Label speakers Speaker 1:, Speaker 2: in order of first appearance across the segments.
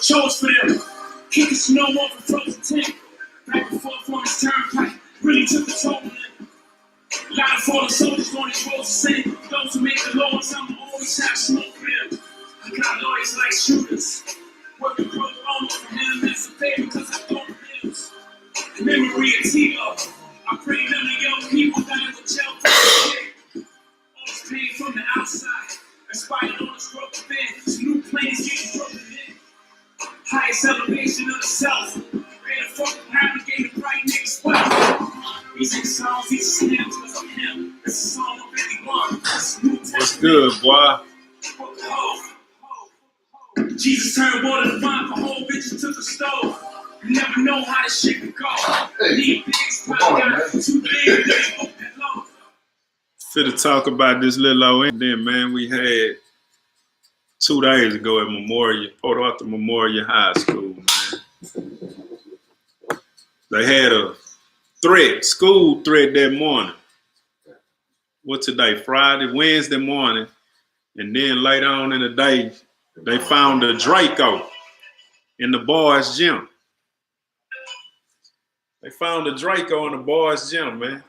Speaker 1: chose for them. Kicking snow off a frozen tank. Back and forth on his turnpike. Really took a toll on him. A lot of fallen soldiers on his roads to sing. Those who made the laws, I'ma always have smoke for them. I got lawyers like shooters. Working pro bono for him. That's a favor because I don't bills. In memory of T.O. I pray none of young people die in the jail for the all this pain from the outside. Inspired on this broken bed. Some new planes getting broken in. Highest elevation of the self. Ready to fucking navigate a bright next spot. These six songs, these snaps, because I'm him. This is song of anyone.
Speaker 2: What's good, boy?
Speaker 1: Jesus turned water to wine for whole bitches to the stove. You never know how this shit can go. Need big spot, got too big, they hope that long.
Speaker 2: Finna talk about this little old incident, man, we had 2 days ago at Memorial, Port Arthur Memorial High School, man. They had a school threat that morning. What today? Friday, Wednesday morning. And then later on in the day, they found a Draco in the boys' gym. They found a Draco in the boys' gym, man.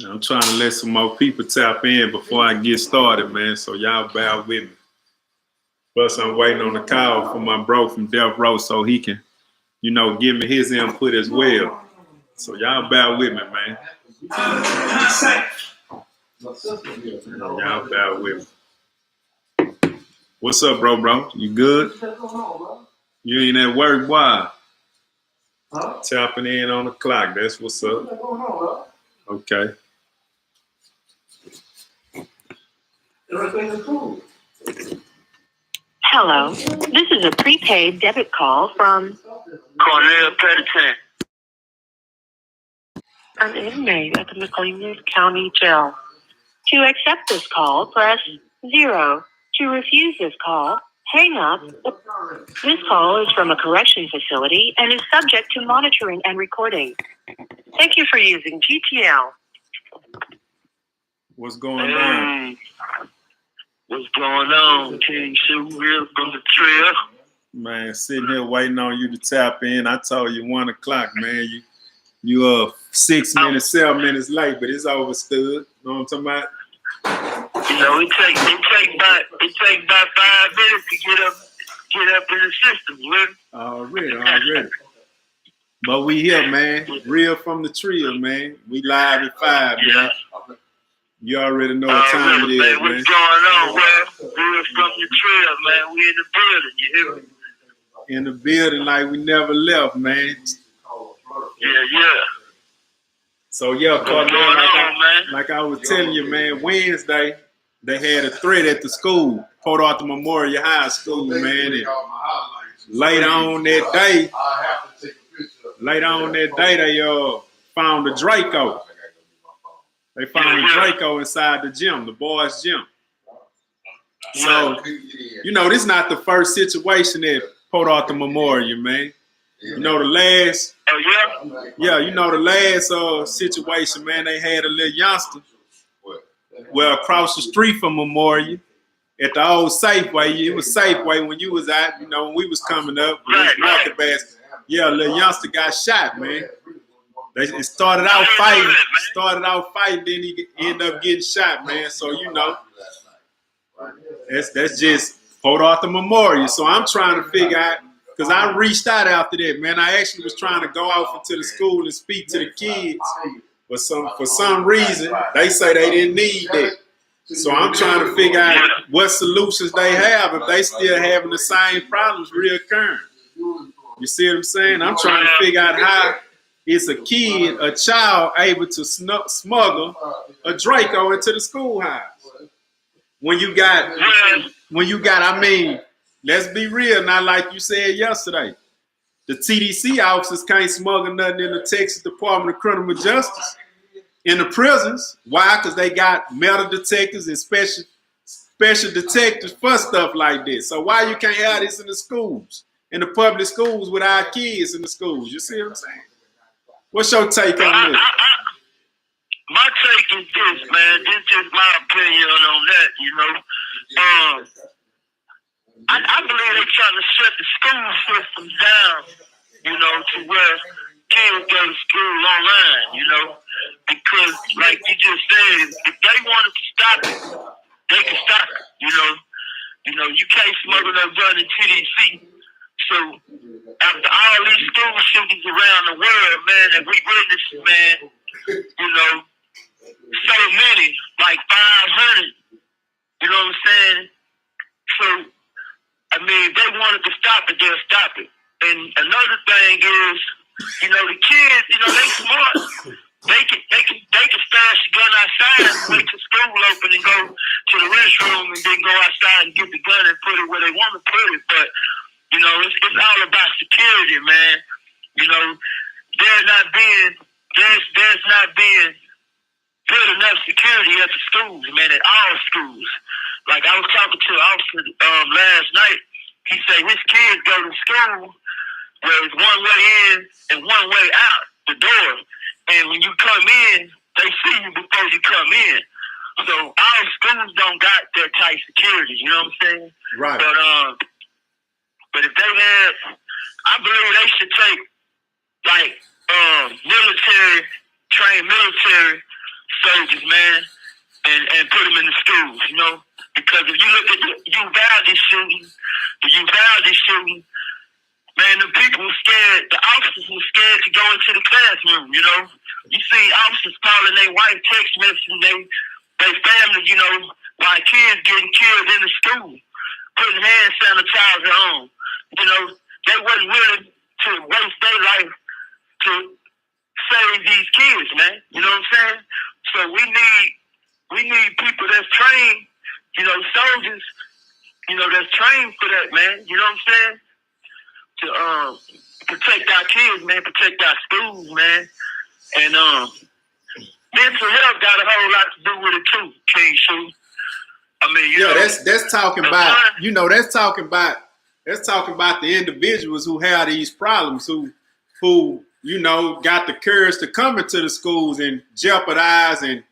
Speaker 2: I'm trying to let some more people tap in before I get started, man. So y'all bear with me. Plus, I'm waiting on the call from my bro from Death Row so he can, give me his input as well. So y'all bear with me, man. Y'all bear with me. What's up, bro? You good? You ain't at work, boy. Tapping in on the clock. That's what's up. Okay.
Speaker 3: Hello. This is a prepaid debit call from an inmate at the McLean County Jail. To accept this call, press 0. To refuse this call, hang up. This call is from a correction facility and is subject to monitoring and recording. Thank you for using GTL.
Speaker 2: What's going on?
Speaker 4: What's going on, King Realfromdatrill?
Speaker 2: Man, sitting here waiting on you to tap in. I told you 1 o'clock, man. You 6 minutes, 7 minutes late, but it's overstood. You know what I'm talking about?
Speaker 4: It take about 5 minutes to get up in the system, man.
Speaker 2: Already. But we here, man. Realfromdatrill, man. We live at 5, man. You already know what time it is, man.
Speaker 4: What's going on, man? Realfromdatrill, man. We in the building, you hear me?
Speaker 2: In the building like we never left, man.
Speaker 4: Yeah.
Speaker 2: So, like I was telling you, man, Wednesday, they had a threat at the school, Port Arthur Memorial High School, man. And later on that day, they found a Draco. They found a Draco inside the gym, the boys' gym. So, this is not the first situation at Port Arthur Memorial, man. The last situation, man, they had a little youngster. Well, across the street from Memorial, at the old Safeway. It was Safeway when you was out, when we was coming up. Yeah, a little youngster got shot, man. It started out fighting, then he ended up getting shot, man. So, that's just Port Arthur Memorial. So I'm trying to figure out, because I reached out after that, man. I actually was trying to go out into the school and speak to the kids. But for some reason, they say they didn't need that. So I'm trying to figure out what solutions they have if they still having the same problems reoccurring. You see what I'm saying? I'm trying to figure out how is a child able to smuggle a Draco into the schoolhouse. When you got, I mean, let's be real, not like you said yesterday. The TDC officers can't smuggle nothing in the Texas Department of Criminal Justice. In the prisons. Why? Because they got metal detectors and special detectives for stuff like this. So why you can't have this in the schools, in the public schools with our kids in the schools? You see what I'm saying? What's your take on this?
Speaker 4: My take is this, man. This is just my opinion on that, starting to shut the school systems down, you know, to where kids go to school online, you know, because like you just said, if they wanted to stop it, they can stop it, you know. You know, you can't smuggle no gun into these feet. So after all these school shootings around the world, man, that we witnessed, man, you know, so many, like 500, you know what I'm saying? So, I mean, if they wanted to stop it, they'll stop it. And another thing is, you know, the kids, you know, they smart. They can stash the gun outside and wait till school open and go to the restroom and then go outside and get the gun and put it where they want to put it. But, you know, it's all about security, man. You know, there's not being good enough security at the schools, man, at all schools. Like I was talking to an officer last night. He said his kids go to school where it's one way in and one way out the door. And when you come in, they see you before you come in. So our schools don't got that tight security, you know what I'm saying?
Speaker 2: Right.
Speaker 4: But if they had, I believe they should take like trained military soldiers, man, and put them in the schools, you know? Because if you look at the Uvalde shooting, man, the people were scared, the officers were scared to go into the classroom, you know? You see officers calling their wife text messaging they family, you know, while kids getting killed in the school, putting hand sanitizer on. You know, they wasn't willing to waste their life to save these kids, man. You know what I'm saying? So we need people that's trained, you know, soldiers, you know, that's trained for that, man. You know what I'm saying? To protect our kids, man, protect our schools, man. And mental health got a whole lot to do with it too, King Shu. I mean, you know,
Speaker 2: that's talking about, you know, that's talking about the individuals who have these problems, who you know got the courage to come into the schools and jeopardize and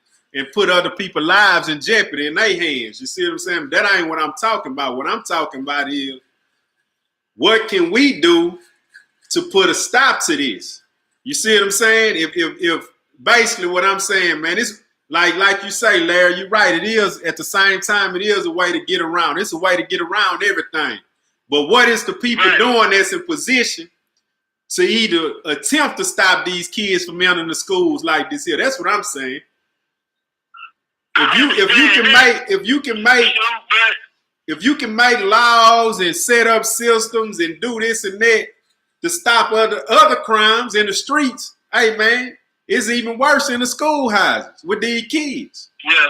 Speaker 2: put other people's lives in jeopardy in their hands. You see what I'm saying? That ain't what I'm talking about. What I'm talking about is, what can we do to put a stop to this? You see what I'm saying? If basically what I'm saying, man, it's like you say, Larry, you're right. It is, at the same time, it is a way to get around. It's a way to get around everything. But what is the people doing that's in position to either attempt to stop these kids from entering the schools like this here? That's what I'm saying. If you can make laws and set up systems and do this and that to stop other crimes in the streets, hey man, it's even worse in the schoolhouses with these kids.
Speaker 4: Yeah,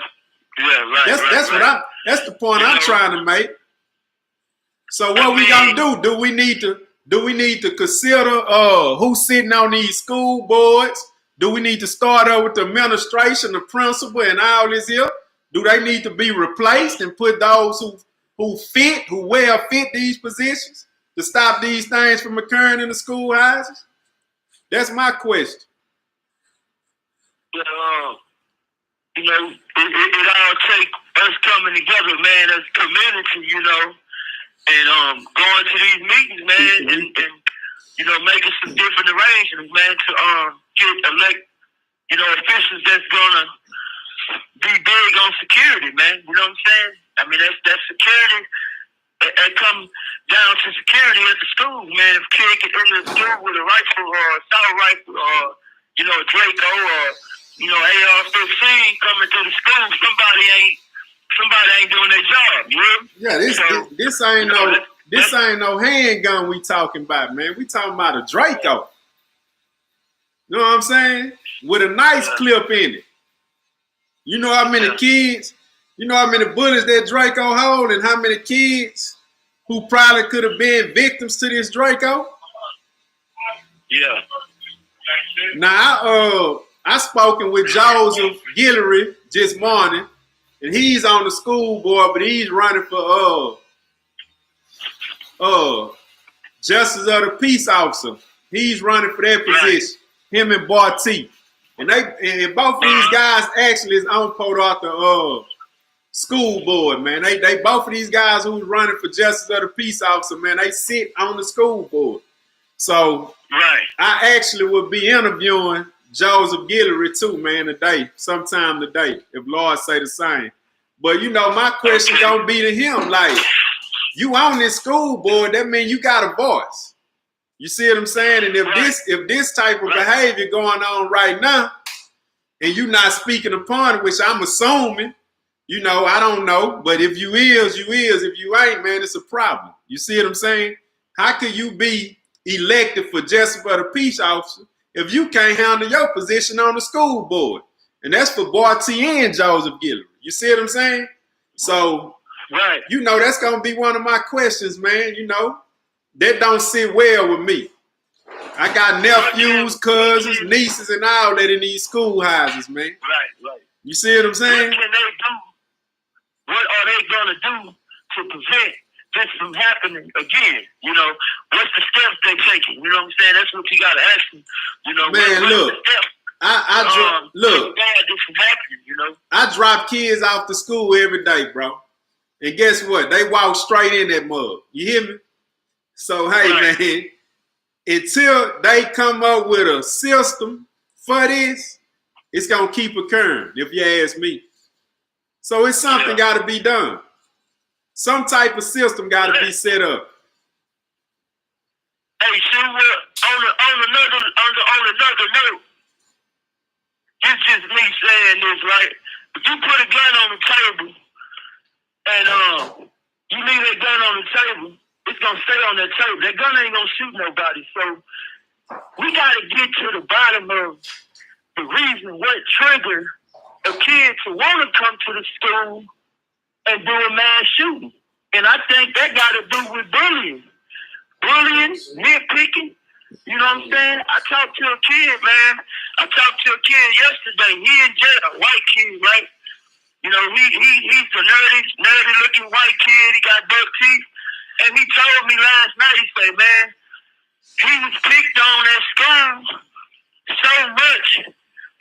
Speaker 4: right.
Speaker 2: That's the point I'm trying to make. So what we gonna do? Do we need to consider who's sitting on these school boards? Do we need to start up with the administration, the principal, and all this here? Do they need to be replaced and put those who well fit these positions to stop these things from occurring in the schoolhouses? That's my question.
Speaker 4: You know, it all takes us coming together, man, as a community, you know, and going to these meetings, man, and you know, making some different arrangements, man, to elect, you know, officials that's gonna be big on security, man. You know what I'm saying? I mean, that's security. It comes down to security at the school, man. If a kid get in the school with a rifle or a assault rifle or, you know, a Draco or, you know, AR-15 coming to the school, somebody ain't doing their job, you know?
Speaker 2: Yeah, this ain't no handgun we talking about, man. We talking about a Draco. You know what I'm saying? With a nice clip in it. You know how many kids, you know how many bullets that Draco hold, and how many kids who probably could have been victims to this Draco?
Speaker 4: Yeah.
Speaker 2: Now, I spoken with Joseph Guillory this morning, and he's on the school board, but he's running for Justice of the Peace Officer. He's running for that position. Him and Barty. And both of these guys actually is on Port Arthur school board, man. They both of these guys who's running for justice of the peace officer, man, they sit on the school board. So I actually will be interviewing Joseph Guillory too, man, today, sometime today, if Lord say the same. But you know, my question gonna be to him, like, you on this school board, that means you got a voice. You see what I'm saying? And if this type of behavior going on right now, and you not speaking upon it, which I'm assuming, you know, I don't know, but if you is, you is. If you ain't, man, it's a problem. You see what I'm saying? How could you be elected for justice for the peace officer if you can't handle your position on the school board? And that's for Barty and Joseph Guillory. You see what I'm saying? So, you know, that's going to be one of my questions, man. You know, that don't sit well with me. I got nephews, cousins, nieces, and all that in these schoolhouses, man. You see what I'm saying?
Speaker 4: What can they do? What are they going to do to prevent this from happening again? You know, what's the steps they're taking? You know what I'm saying? That's what you got to ask them. You know,
Speaker 2: man, look, look,
Speaker 4: this from happening, you know?
Speaker 2: I drop kids off to school every day, bro. And guess what? They walk straight in that mug. You hear me? So, hey, man, until they come up with a system for this, it's going to keep occurring, if you ask me. So it's something got to be done. Some type of system got to be set up.
Speaker 4: Hey, see, on another note, it's just me saying this, right? If you put a gun on the table and you leave that gun on the table, it's gonna stay on that table. That gun ain't gonna shoot nobody. So we gotta get to the bottom of the reason what triggered a kid to want to come to the school and do a mass shooting. And I think that got to do with bullying, nitpicking. You know what I'm saying? I talked to a kid, man. I talked to a kid yesterday. He in jail, a white kid, right? You know, he's a nerdy looking white kid. He got buck teeth. And he told me last night, he said, man, he was picked on at school so much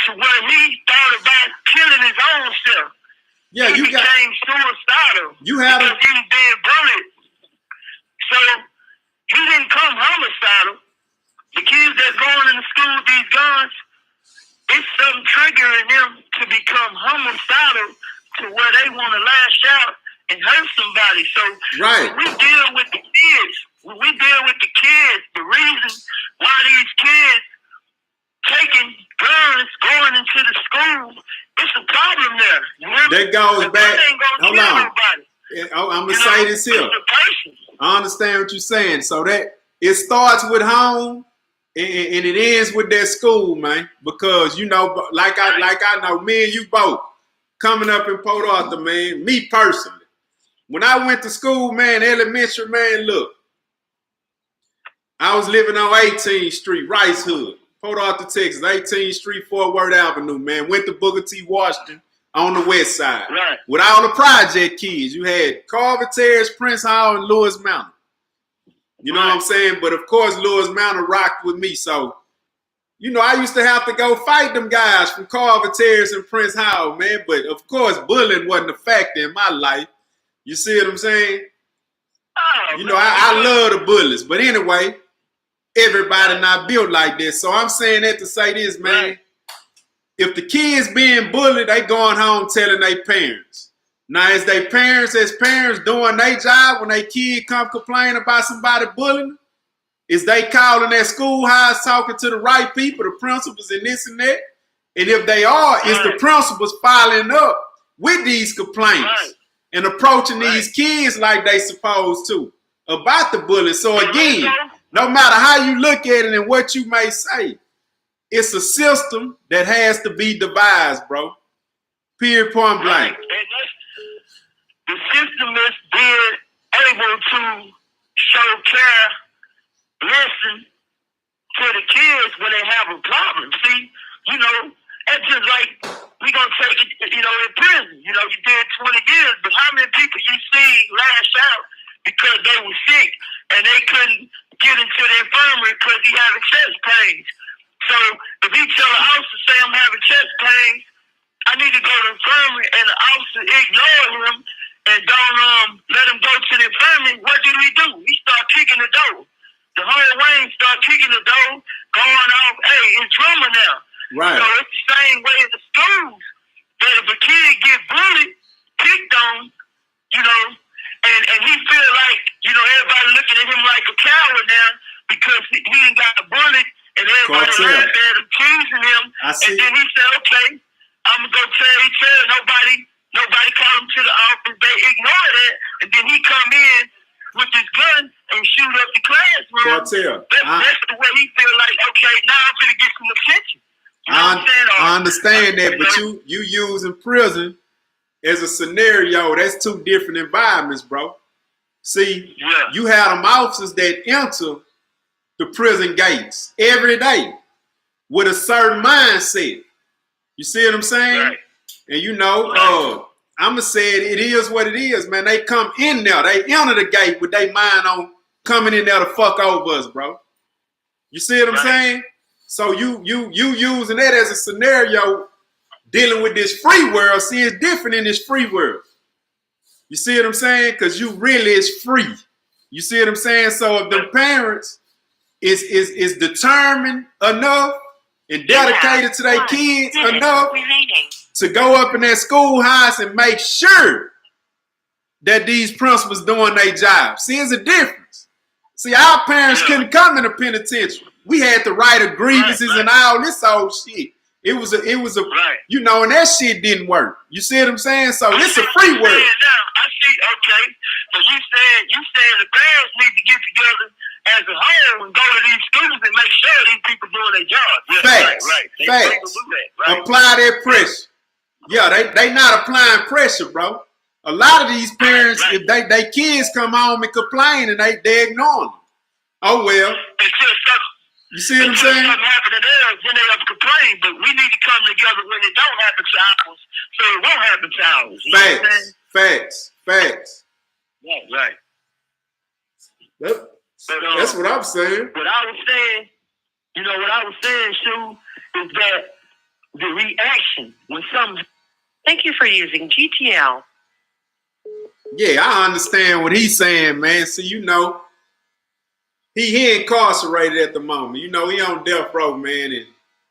Speaker 4: to where he thought about killing his own self.
Speaker 2: Yeah,
Speaker 4: he became suicidal because he was being bullied. So he didn't come homicidal. The kids that's going into school with these guns, it's something triggering them to become homicidal to where they want to lash out and hurt somebody. So when we deal with the kids, the reason why these kids taking guns going into the school, it's a problem there. You know?
Speaker 2: That goes back. Hold on. I'm gonna say this here. I understand what you're saying. So that it starts with home and it ends with that school, man. Because you know, like I know, me and you both coming up in Port Arthur, man. Me personally, when I went to school, man, elementary, man, look, I was living on 18th Street, Rice Hood. Port Arthur, Texas, 18th Street, Fort Worth Avenue, man. Went to Booker T. Washington on the west side.
Speaker 4: Right.
Speaker 2: With all the project kids. You had Carver Terrace, Prince Hall, and Lewis Mountain. You know what I'm saying? But of course, Lewis Mountain rocked with me. So, you know, I used to have to go fight them guys from Carver Terrace and Prince Hall, man. But of course, bullying wasn't a factor in my life. You see what I'm saying?
Speaker 4: Oh,
Speaker 2: you know, I love the bullies. But anyway, everybody not built like this. So I'm saying that to say this, man. If the kids being bullied, they going home telling their parents. Now, is they parents as parents doing their job when their kid come complain about somebody bullying them? Is they calling that schoolhouse talking to the right people, the principals and this and that? And if they are, is the principals following up with these complaints and approaching these kids like they supposed to about the bullying? So again, no matter how you look at it and what you may say, it's a system that has to be devised, bro. Period, point blank.
Speaker 4: The system is being able to show care, listen to the kids when they have a problem. See, you know, it's just like we gonna take it, you know, in prison. You know, you did 20 years, but how many people you see lash out because they were sick and they couldn't get into the infirmary because he having chest pains? So if he tell the officer, say I'm having chest pains, I need to go to the infirmary, and the officer ignored him and don't let him go to the infirmary. What did he do? He started kicking the door. The whole wing started kicking the door, going off, hey, it's drama now.
Speaker 2: Right.
Speaker 4: So it's the same way in the schools, that if a kid get bullied, picked on, you know, and he feel like, you know, everybody looking at him like a coward now because he ain't got bullied and everybody laughed at him, teasing him. And then he said, okay, I'm going to go tell each other. Nobody called him to the office. They ignore that. And then he come in with his gun and shoot up the classroom. That's the way he feel like, okay, now I'm going to get some attention. You know what I'm saying?
Speaker 2: I understand that, but you using prison as a scenario. That's two different environments, bro. See, you have them officers that enter the prison gates every day with a certain mindset. You see what I'm saying?
Speaker 4: Right.
Speaker 2: And you know, I'ma say it is what it is, man. They come in there, they enter the gate with their mind on coming in there to fuck over us, bro. You see what I'm saying? So you using that as a scenario, dealing with this free world. See, it's different in this free world. You see what I'm saying? Because you really is free. You see what I'm saying? So if the parents is determined enough and dedicated to their kids enough to go up in that schoolhouse and make sure that these principals doing their job. See, it's a difference. See, our parents couldn't come in the penitentiary. We had to write a grievances and all this old shit. It was a you know, and that shit didn't work. You see what I'm saying? So it's a free world.
Speaker 4: Now, I see, okay. So you saying the parents need to get together as a whole and go to these schools and make sure these people doing their job.
Speaker 2: Facts. Facts. Apply that pressure. Yeah, they not applying pressure, bro. A lot of these parents, if they kids come home and complain and they ignore them. Oh well. You see what I'm saying?
Speaker 4: Something happen to them, then they have to complain, but we need to come together when it don't happen to ours, so it won't happen to ours. You know what I'm saying?
Speaker 2: Facts.
Speaker 4: Right.
Speaker 2: That's what I'm saying.
Speaker 4: What I was saying, Sue, is that the reaction when something.
Speaker 3: Thank you for using GTL.
Speaker 2: Yeah, I understand what he's saying, man. So you know, he incarcerated at the moment. You know, he on death row, man, and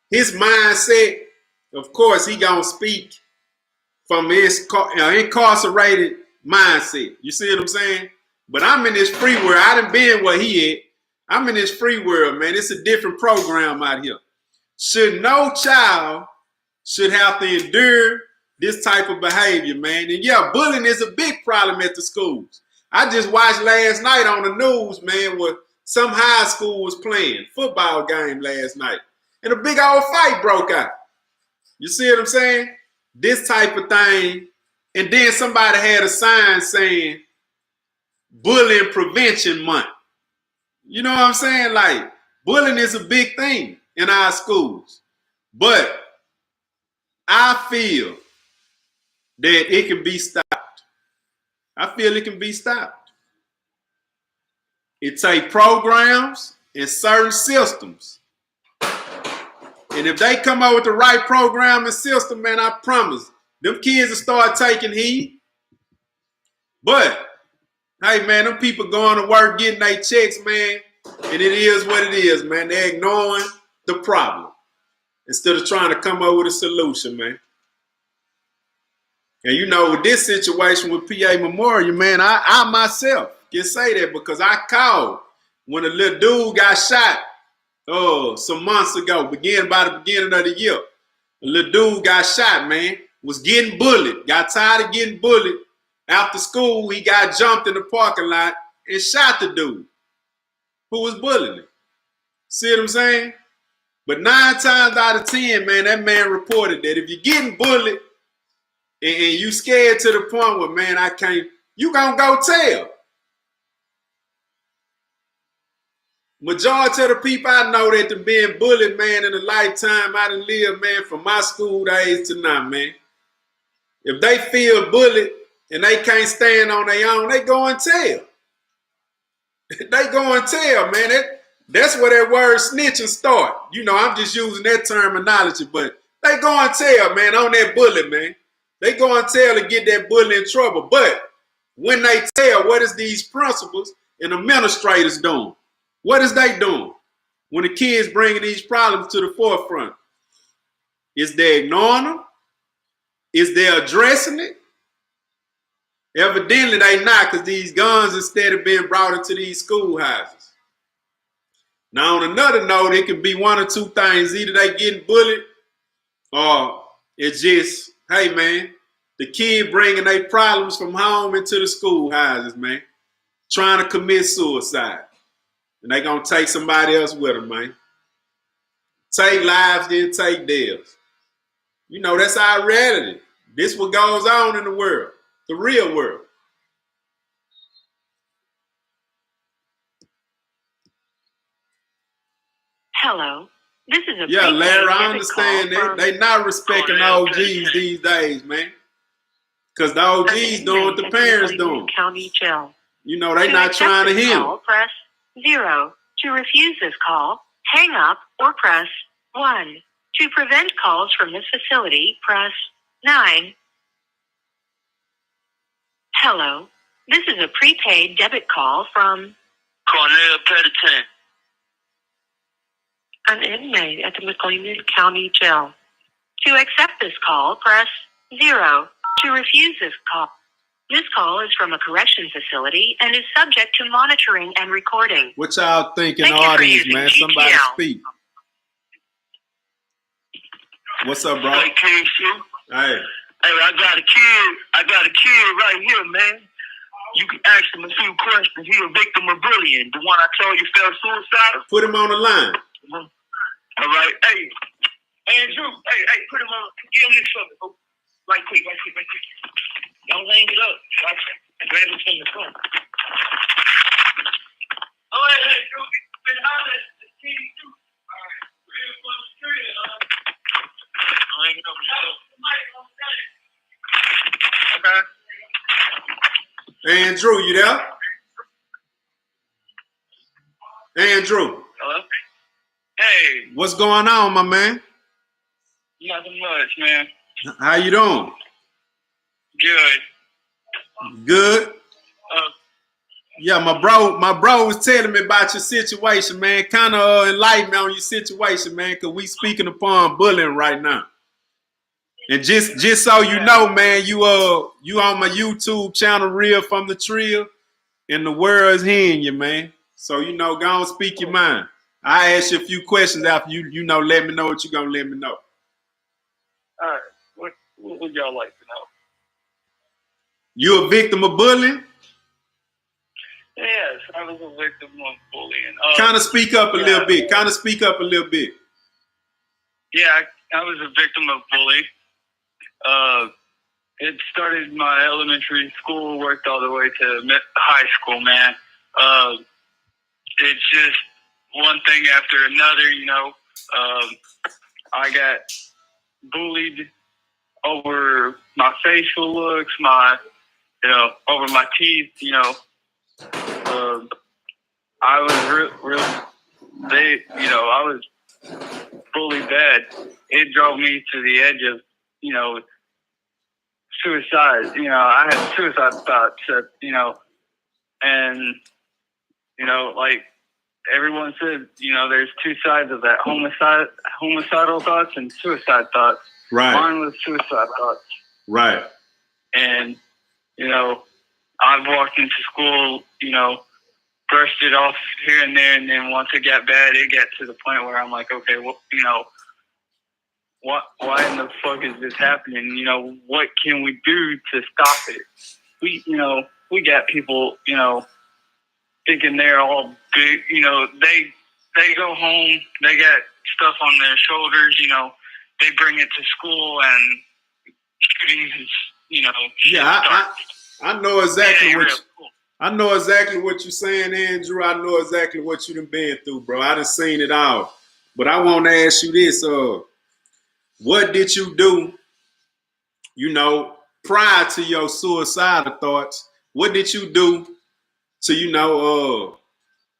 Speaker 2: his mindset, of course, he gonna speak from his incarcerated mindset. You see what I'm saying? But I'm in this free world. I done been where he at. I'm in this free world, man. It's a different program out here. No child should have to endure this type of behavior, man. And yeah, bullying is a big problem at the schools. I just watched last night on the news, man, where some high school was playing football game last night. And a big old fight broke out. You see what I'm saying? This type of thing. And then somebody had a sign saying, Bullying Prevention Month. You know what I'm saying? Like, bullying is a big thing in our schools. But I feel that it can be stopped. I feel it can be stopped. It takes programs and certain systems. And if they come up with the right program and system, man, I promise, them kids will start taking heed. But, hey, man, them people going to work, getting their checks, man, and it is what it is, man. They're ignoring the problem instead of trying to come up with a solution, man. And you know, with this situation with PA Memorial, man, I myself can say that because I called when a little dude got shot some months ago, by the beginning of the year. A little dude got shot, man, was getting bullied, got tired of getting bullied. After school, he got jumped in the parking lot and shot the dude who was bullying him. See what I'm saying? But 9 times out of 10, man, that man reported that if you're getting bullied and you scared to the point where, man, I can't, you gonna go tell. Majority of the people I know that have been bullied, man, in a lifetime, I done lived, man, from my school days to now, man. If they feel bullied and they can't stand on their own, they go and tell. They go and tell, man. That's where that word snitching start. You know, I'm just using that terminology, but They go and tell, man, on that bully, man. They go and tell to get that bully in trouble. But when they tell, what is these principals and administrators doing? What is they doing when the kids bringing these problems to the forefront? Is they ignoring them? Is they addressing it? Evidently they not, because these guns instead of being brought into these schoolhouses. Now on another note, it can be one or two things. Either they getting bullied or it's just, hey man, the kid bringing their problems from home into the schoolhouses, man. Trying to commit suicide. And they gonna take somebody else with them, man. Take lives, then take theirs. You know, that's our reality. This what goes on in the world, the real world.
Speaker 3: Hello. This is a
Speaker 2: Yeah,
Speaker 3: prepaid
Speaker 2: Larry, I
Speaker 3: debit
Speaker 2: understand
Speaker 3: call
Speaker 2: that.
Speaker 3: from-
Speaker 2: They not respecting OGs these days, man. Because the OGs doing what the parents doing.
Speaker 3: County Jail.
Speaker 2: You know, they
Speaker 3: To
Speaker 2: not
Speaker 3: accept
Speaker 2: trying to
Speaker 3: this
Speaker 2: hear.
Speaker 3: call, press 0. To refuse this call, hang up or press 1. To prevent calls from this facility, press 9. Hello. This is a prepaid debit call from
Speaker 4: Cornell Pettiton.
Speaker 3: an inmate at the McLean County Jail. To accept this call, press 0. To refuse this call. This call is from a correction facility and is subject to monitoring and recording.
Speaker 2: What y'all think in the
Speaker 3: Thank you for
Speaker 2: audience,
Speaker 3: using
Speaker 2: man? Somebody
Speaker 3: GTL.
Speaker 2: speak. What's up, bro?
Speaker 4: Hey, King Sue.
Speaker 2: Hey.
Speaker 4: Hey, I got a kid right here, man. You can ask him a few questions. He a victim of bullying. The one I told you fell suicidal.
Speaker 2: Put him on the line.
Speaker 4: All right. Hey, Andrew. Hey, put him on. Give him this something. Oh, right quick. Don't hang it up. Grab it from the front. Oh, hey, Drew. Been hollering at the King Sue. All right. Realfromdatrill. I'll hang it up. Okay.
Speaker 2: Andrew, you there? Andrew.
Speaker 4: Hello? Hey,
Speaker 2: What's going on, my man?
Speaker 4: nothing much, man.
Speaker 2: How you doing?
Speaker 4: Good.
Speaker 2: Good. Yeah, my bro was telling me about your situation, man. Kind of enlighten me on your situation, man, because we speaking upon bullying right now. And just so you know, man, you on my YouTube channel, Realfromdatrill, and the world is hearing you, man. So you know, go on, speak your mind. I ask you a few questions after you know, let me know what you're gonna let me know.
Speaker 4: All right. What would y'all like to know?
Speaker 2: You a victim of bullying?
Speaker 4: Yes, I was a victim of bullying.
Speaker 2: Kind of speak up a little bit. Kind of speak up a little bit.
Speaker 4: Yeah, I was a victim of bullying. It started my elementary school, worked all the way to high school, man. It's just one thing after another, you know. I got bullied over my facial looks, over my teeth, you know. I was I was bullied bad. It drove me to the edge of, you know, suicide. You know, I had suicide thoughts, and, you know, like everyone said, you know, there's two sides of that, homicidal thoughts and suicide thoughts.
Speaker 2: Right.
Speaker 4: Mine was suicide thoughts.
Speaker 2: Right.
Speaker 4: And, you know, I've walked into school, you know, brushed it off here and there, and then once it got bad, it got to the point where I'm like, okay, well, you know, why in the fuck is this happening? You know, what can we do to stop it? We got people, you know, thinking they're all big, you know, they go home, they got stuff on their shoulders, you know, they bring it to school and shootings, you know.
Speaker 2: Yeah, I know exactly I know
Speaker 4: cool.
Speaker 2: exactly what you're saying, Andrew. I know exactly what you done been through, bro. I done seen it all. But I want to ask you this, what did you do, you know, prior to your suicidal thoughts? What did you do to, you know,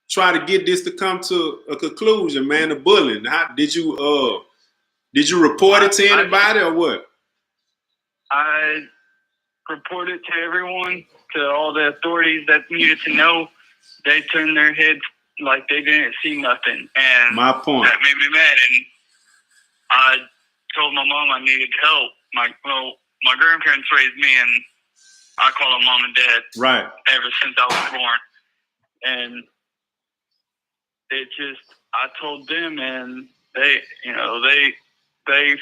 Speaker 2: try to get this to come to a conclusion, man, the bullying? How did you Did you report it to anybody or what?
Speaker 5: I reported to everyone, to all the authorities that needed to know. They turned their heads like they didn't see nothing, and
Speaker 2: My point.
Speaker 5: that made me mad. And I told my mom I needed help. My grandparents raised me, and I call them mom and dad.
Speaker 2: Right.
Speaker 5: Ever since I was born, and I told them, and they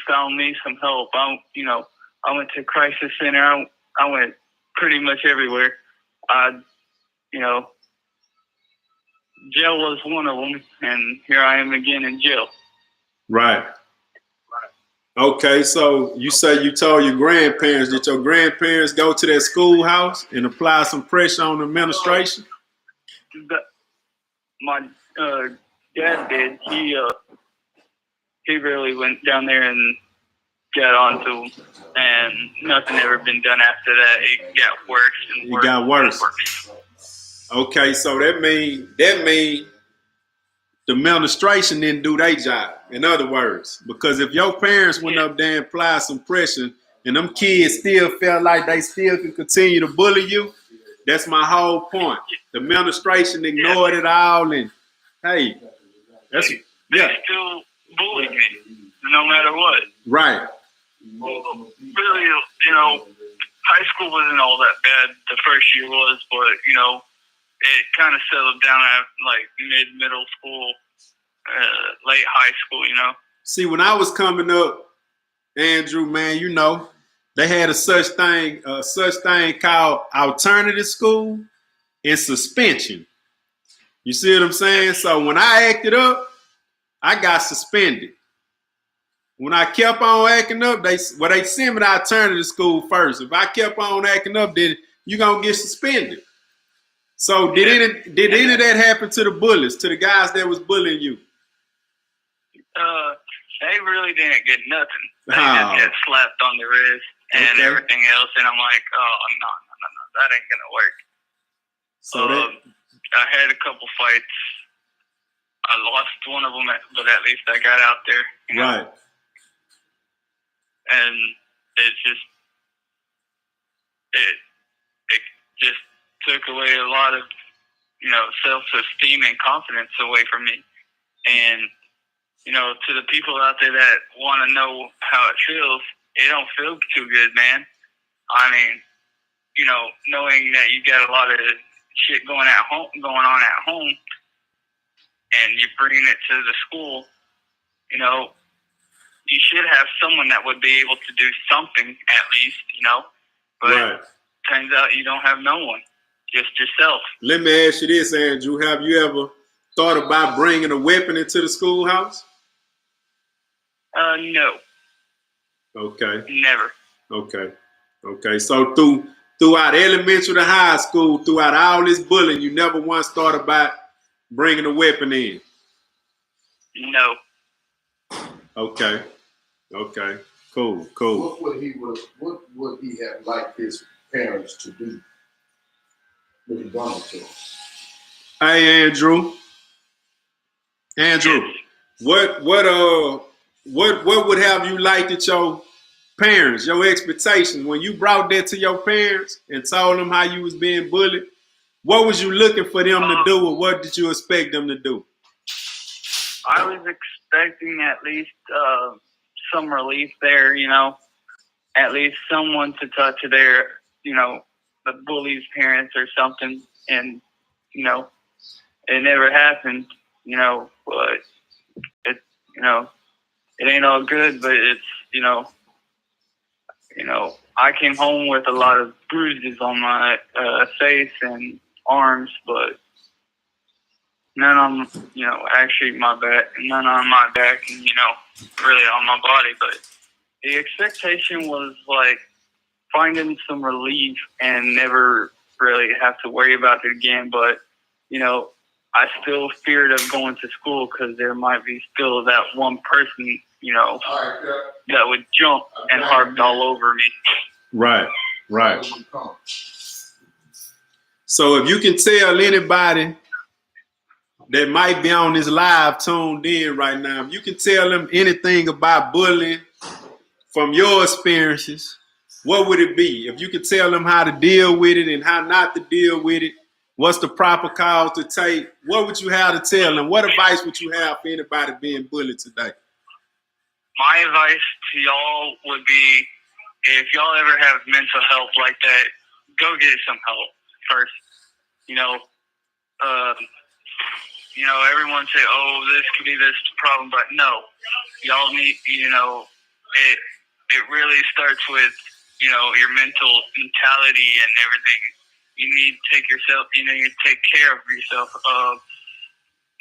Speaker 5: found me some help. I went to crisis center. I went pretty much everywhere. Jail was one of them, and here I am again in jail.
Speaker 2: Right. Okay, so you say you told your grandparents. Did your grandparents go to that schoolhouse and apply some pressure on the administration?
Speaker 5: My dad did. He really went down there and got onto him, and nothing ever been done after that. It got worse and worse.
Speaker 2: It got worse. Okay, so that mean the administration didn't do their job. In other words, because if your parents went up there and applied some pressure, and them kids still felt like they still can continue to bully you, that's my whole point. The administration ignored it all, and hey,
Speaker 5: they still bully me, no matter what.
Speaker 2: Right.
Speaker 5: Really, high school wasn't all that bad. The first year was, but it kind of settled down at like middle school, late high school.
Speaker 2: See, when I was coming up, Andrew, man, they had a such thing called alternative school and suspension. You see what I'm saying? So when I acted up, I got suspended. When I kept on acting up, they sent me to alternative school first. If I kept on acting up, then you're gonna get suspended. So did any of that happen to the bullies, to the guys that was bullying you?
Speaker 5: They really didn't get nothing. They just got slapped on the wrist and everything else, and I'm like, oh no, that ain't gonna work. So I had a couple fights. I lost one of them, but at least I got out there.
Speaker 2: Right.
Speaker 5: And it just took away a lot of, self-esteem and confidence away from me. And, to the people out there that want to know how it feels, it don't feel too good, man. I mean, knowing that you got a lot of shit going on at home, and you're bringing it to the school, you should have someone that would be able to do something at least, But
Speaker 2: right.
Speaker 5: Turns out you don't have no one, just yourself.
Speaker 2: Let me ask you this, Andrew. Have you ever thought about bringing a weapon into the schoolhouse?
Speaker 5: No.
Speaker 2: Okay.
Speaker 5: Never.
Speaker 2: Okay. So throughout elementary to high school, throughout all this bullying, you never once thought about bringing a weapon in?
Speaker 5: No.
Speaker 2: Okay. Cool.
Speaker 6: What would he have liked his parents to do when he done it to him?
Speaker 2: Hey, Andrew, what would have you liked at your parents, your expectations when you brought that to your parents and told them how you was being bullied? What was you looking for them to do, or what did you expect them to do?
Speaker 5: I was expecting at least some relief there, at least someone to talk to their, the bully's parents or something. And, it never happened, but it ain't all good, but it's, I came home with a lot of bruises on my face and arms, but none on, actually my back, none on my back, and, really on my body. But the expectation was like finding some relief and never really have to worry about it again. But, I still feared of going to school because there might be still that one person, that would jump and harp all over me.
Speaker 2: Right. So if you can tell anybody that might be on this live tuned in right now, if you can tell them anything about bullying from your experiences, what would it be? If you could tell them how to deal with it and how not to deal with it, what's the proper call to take? What would you have to tell them? What advice would you have for anybody being bullied today?
Speaker 5: My advice to y'all would be, if y'all ever have mental health like that, go get some help first. Everyone say, "Oh, this could be this problem," but no, y'all need, it really starts with, your mental mentality and everything. You need to take yourself, you need to take care of yourself.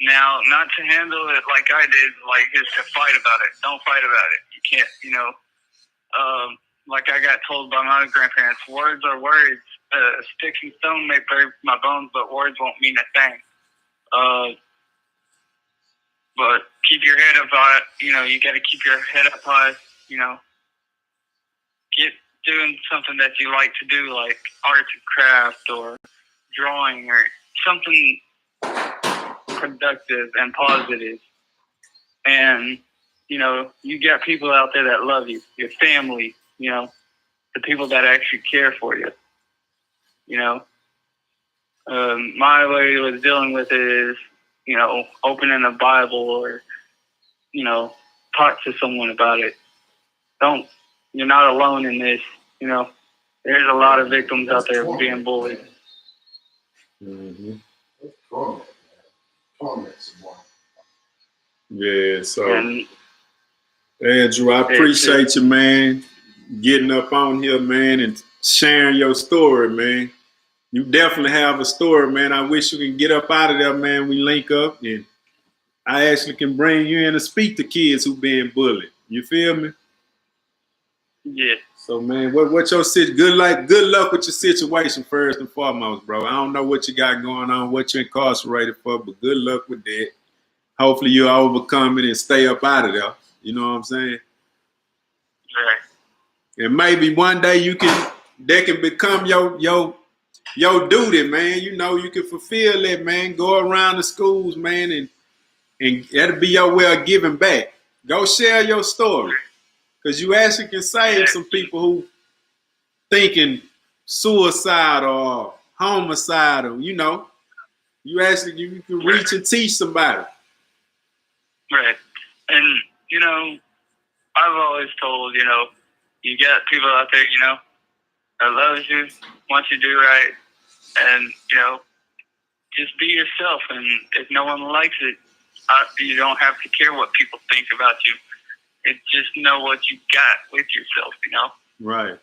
Speaker 5: Now, not to handle it like I did, like just to fight about it. Don't fight about it. You can't, like I got told by my grandparents, words are words. Sticks and stone may break my bones, but words won't mean a thing. But keep your head up high. You got to keep your head up high. Get doing something that you like to do, like arts and craft or drawing or something productive and positive. And, you got people out there that love you, your family, the people that actually care for you. My way with dealing with it is, opening a Bible or, talk to someone about it. You're not alone in this. There's a lot of victims out there being bullied.
Speaker 2: Mm-hmm.
Speaker 6: That's torment, man. Torment someone.
Speaker 2: Yeah, so
Speaker 5: And
Speaker 2: Andrew, I appreciate you, man, getting up on here, man, and sharing your story, man. You definitely have a story, man. I wish you can get up out of there, man. We link up and I actually can bring you in to speak to kids who being bullied. You feel me?
Speaker 5: yeah.
Speaker 2: So, man, what's your good luck with your situation first and foremost, bro. I don't know what you got going on, what you're incarcerated for, but good luck with that. Hopefully you'll overcome it and stay up out of there. You know what I'm saying?
Speaker 5: Right.
Speaker 2: And maybe one day that can become your duty, man. You can fulfill that, man. Go around the schools, man, and that'll be your way of giving back. Go share your story. Because you actually can save some people who thinking suicide or homicide or, you can reach and teach somebody.
Speaker 5: Right. And, I've always told, you got people out there, that loves you, wants you to do right, and, just be yourself. And if no one likes it, you don't have to care what people think about you. It's just know what you got with yourself,
Speaker 2: Right.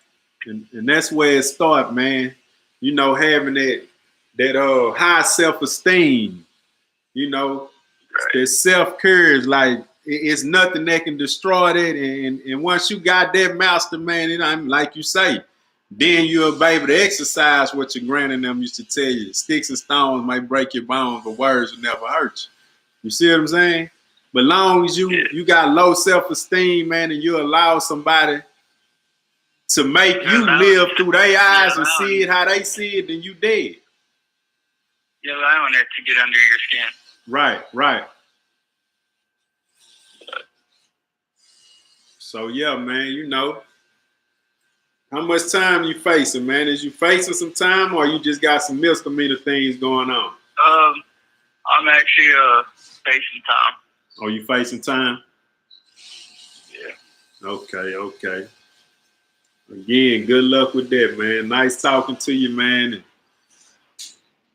Speaker 2: And that's where it starts, man. Having that high self-esteem,
Speaker 5: Right.
Speaker 2: that self-courage, like it's nothing that can destroy that. And once you got that master, man, like you say, then you'll be able to exercise what your granny and them used to tell you. Sticks and stones might break your bones, but words will never hurt you. You see what I'm saying? But long as you got low self-esteem, man, and you allow somebody to make you live through their eyes and see it how they see it, then you dead.
Speaker 5: You're allowing it to get under your skin.
Speaker 2: Right. So yeah, man, how much time you facing, man? Is you facing some time or you just got some misdemeanor things going on?
Speaker 5: I'm actually facing time.
Speaker 2: Oh, you facing time?
Speaker 5: Yeah.
Speaker 2: Okay. Again, good luck with that, man. Nice talking to you, man.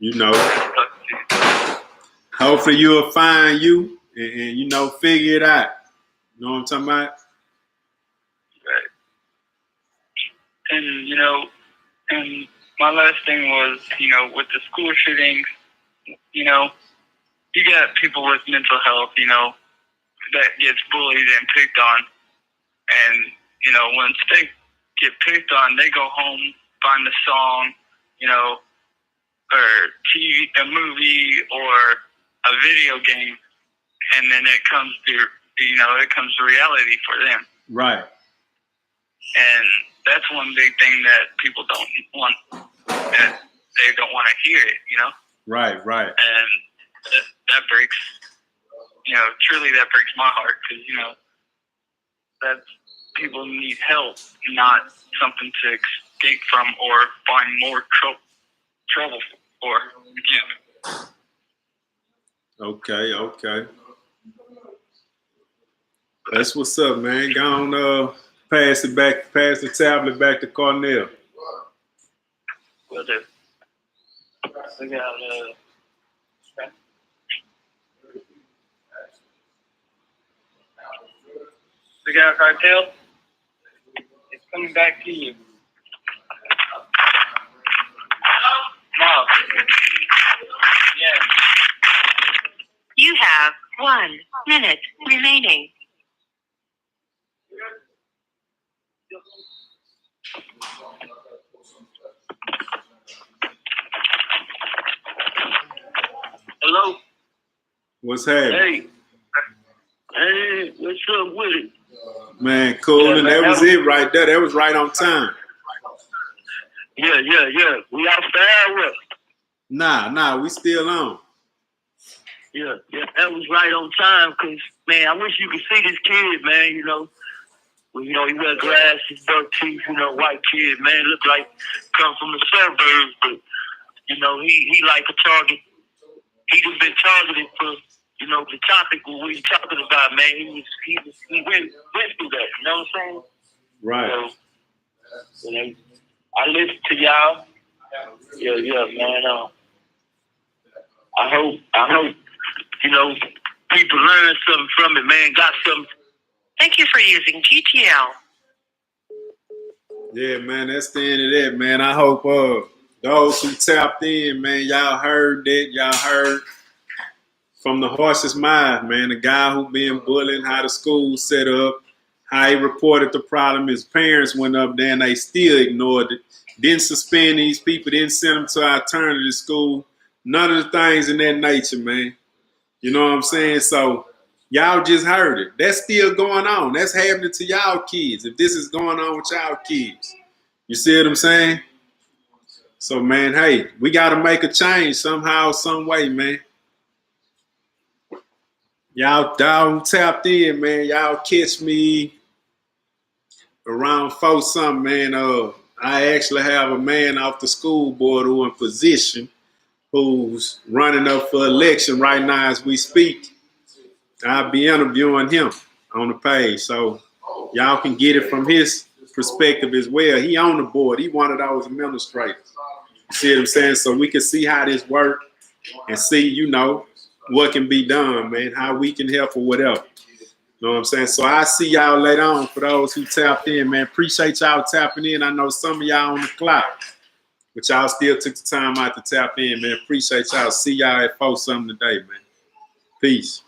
Speaker 2: And, hopefully you'll find you and figure it out. You know what I'm talking about?
Speaker 5: Right. And, and my last thing was, with the school shootings, you got people with mental health, that gets bullied and picked on. And, once they get picked on, they go home, find a song, or TV, a movie, or a video game, and then it comes to reality for them.
Speaker 2: Right.
Speaker 5: And that's one big thing that people don't want to hear it,
Speaker 2: Right.
Speaker 5: And that breaks, truly that breaks my heart, because, that people need help, not something to escape from or find more trouble for.
Speaker 2: Okay. That's what's up, man. Go on, pass the tablet back to Cornell.
Speaker 5: Will do. We got, cartel. It's coming back to you. No. Yes.
Speaker 3: You have 1 minute remaining.
Speaker 4: Hello?
Speaker 2: What's happening?
Speaker 4: Hey, what's up with it?
Speaker 2: Man, cool.
Speaker 4: Yeah,
Speaker 2: and
Speaker 4: man,
Speaker 2: that was it right there. That was right on time.
Speaker 4: Yeah. We outside what?
Speaker 2: Nah, we still on.
Speaker 4: Yeah, that was right on time, because, man, I wish you could see this kid, man, he wear glasses, buck teeth, white kid, man, look like come from the suburbs, but, he like a target. He just been targeted for, the topic what we talking about, man. He went through that, you know what I'm saying?
Speaker 2: Right.
Speaker 4: So, I listen to y'all. Yeah, man. I hope, people learn something from it, man. Got something.
Speaker 3: Thank you for using GTL.
Speaker 2: Yeah, man, that's the end of that, man. I hope those who tapped in, man, y'all heard that. Y'all heard from the horse's mouth, man. The guy who been bullying, how the school set up, how he reported the problem. His parents went up there and they still ignored it. Didn't suspend these people, didn't send them to alternative school. None of the things in that nature, man. You know what I'm saying? So y'all just heard it. That's still going on. That's happening to y'all kids. If this is going on with y'all kids, you see what I'm saying? So, man, hey, we got to make a change somehow, some way, man. Y'all tapped in, man. Y'all catch me around 4-something, man. I actually have a man off the school board who in position, who's running up for election right now as we speak. I'll be interviewing him on the page, so y'all can get it from his perspective as well. He on the board. He one of those administrators. You see what I'm saying? So we can see how this works and see, what can be done, man, how we can help or whatever. You know what I'm saying? So I see y'all later on for those who tapped in, man. Appreciate y'all tapping in. I know some of y'all on the clock, but y'all still took the time out to tap in, man. Appreciate y'all. See y'all at 4-something today, man. Peace.